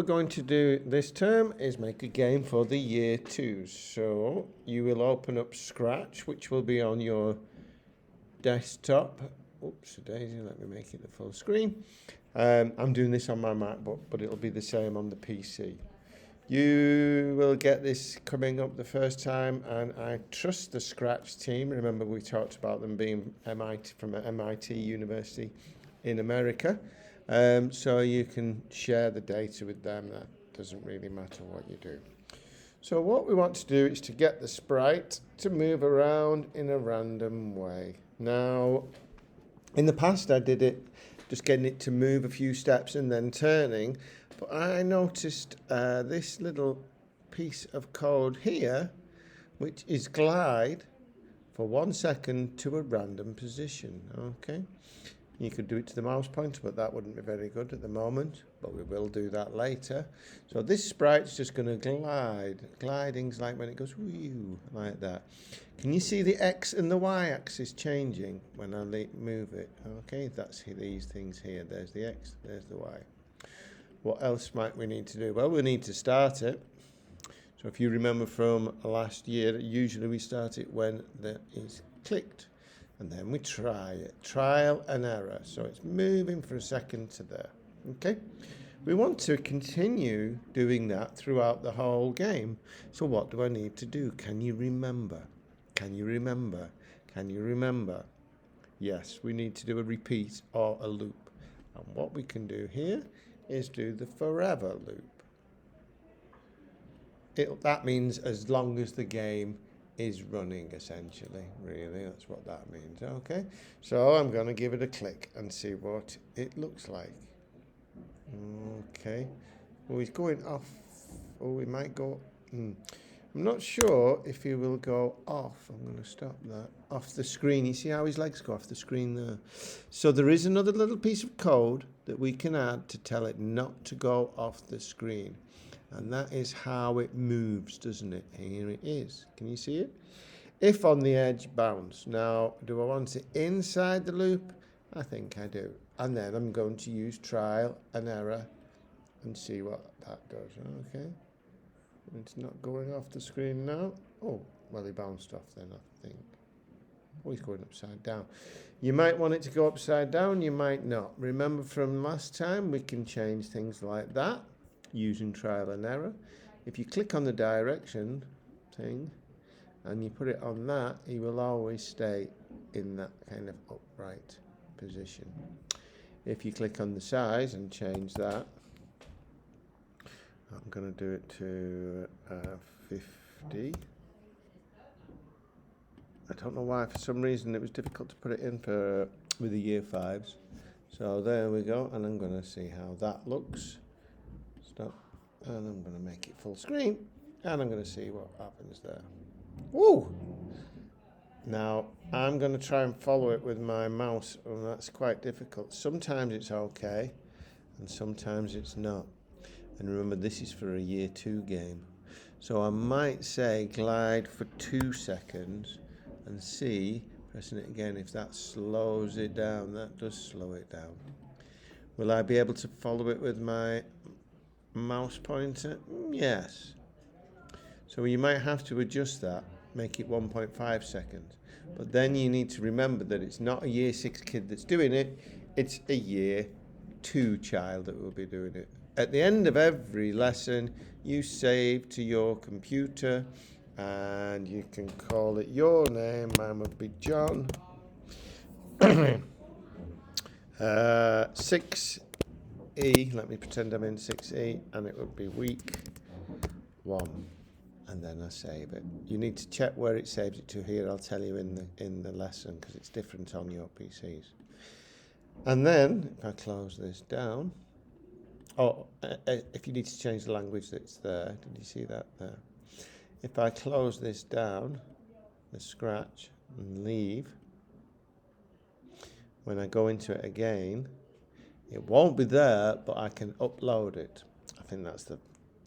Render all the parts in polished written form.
What we're going to do this term is make a game for the year 2. So you will open up Scratch, which will be on your desktop. Oops, a daisy, let me make it the full screen. I'm doing this on my MacBook, but it'll be the same on the PC. You will get this coming up the first time, and I trust the Scratch team. Remember, we talked about them being from MIT University in America. So you can share the data with them. That doesn't really matter what you do. So what we want to do is to get the sprite to move around in a random way. Now, in the past I did it just getting it to move a few steps and then turning, but I noticed this little piece of code here, which is glide for 1 second to a random position. Okay, you could do it to the mouse pointer, but that wouldn't be very good at the moment, but we will do that later. So this sprite's just going to glide. Gliding's like when it goes whew, like that. Can you see the X and the Y axis changing when I move it? Okay, that's these things here. There's the X, there's the Y. What else might we need to do? Well, we need to start it. So if you remember from last year, usually we start it when that is clicked. And then we try it. Trial and error. So it's moving for a second to there. Okay? We want to continue doing that throughout the whole game. So what do I need to do? Can you remember? Can you remember? Can you remember? Yes, we need to do a repeat or a loop. And what we can do here is do the forever loop. That means as long as the game is running, essentially. Really, that's what that means. Okay, so I'm going to give it a click and see what it looks like. Okay, well, he's going off. Oh, he might go. I'm not sure if he will go off. I'm going to stop that. Off the screen. You see how his legs go off the screen there? So there is another little piece of code that we can add to tell it not to go off the screen. And that is how it moves, doesn't it? Here it is. Can you see it? If on the edge, bounce. Now, do I want it inside the loop? I think I do. And then I'm going to use trial and error and see what that does. Okay. It's not going off the screen now. Oh, well, he bounced off then, I think. Oh, he's going upside down. You might want it to go upside down. You might not. Remember from last time, we can change things like that using trial and error. If you click on the direction thing and you put it on that, he will always stay in that kind of upright position. If you click on the size and change that, I'm going to do it to 50. I don't know why, for some reason it was difficult to put it in with the year 5s. So there we go, and I'm going to see how that looks. Stop, and I'm going to make it full screen, and I'm going to see what happens there. Woo! Now I'm going to try and follow it with my mouse, and that's quite difficult. Sometimes it's okay, and sometimes it's not. And remember, this is for a year 2 game. So I might say glide for 2 seconds and see, pressing it again, if that slows it down. That does slow it down. Will I be able to follow it with my mouse pointer? Yes. So you might have to adjust that, make it 1.5 seconds. But then you need to remember that it's not a year 6 kid that's doing it, it's a year 2 child that will be doing it. At the end of every lesson, you save to your computer and you can call it your name. Mine would be John. 6E, let me pretend I'm in 6E, and it would be week 1. And then I save it. You need to check where it saves it to here. I'll tell you in the lesson because it's different on your PCs. And then, if I close this down, if you need to change the language that's there, did you see that there? If I close this down, the Scratch, and leave, when I go into it again, it won't be there, but I can upload it. I think that's the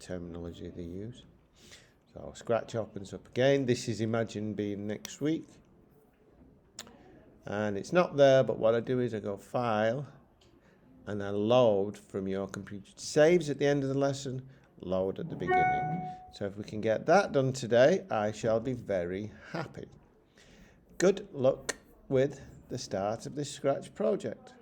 terminology they use. So Scratch opens up again. This is Imagine being next week. And it's not there, but what I do is I go File, and then load from your computer. Saves at the end of the lesson, load at the beginning. So if we can get that done today, I shall be very happy. Good luck with the start of this Scratch project.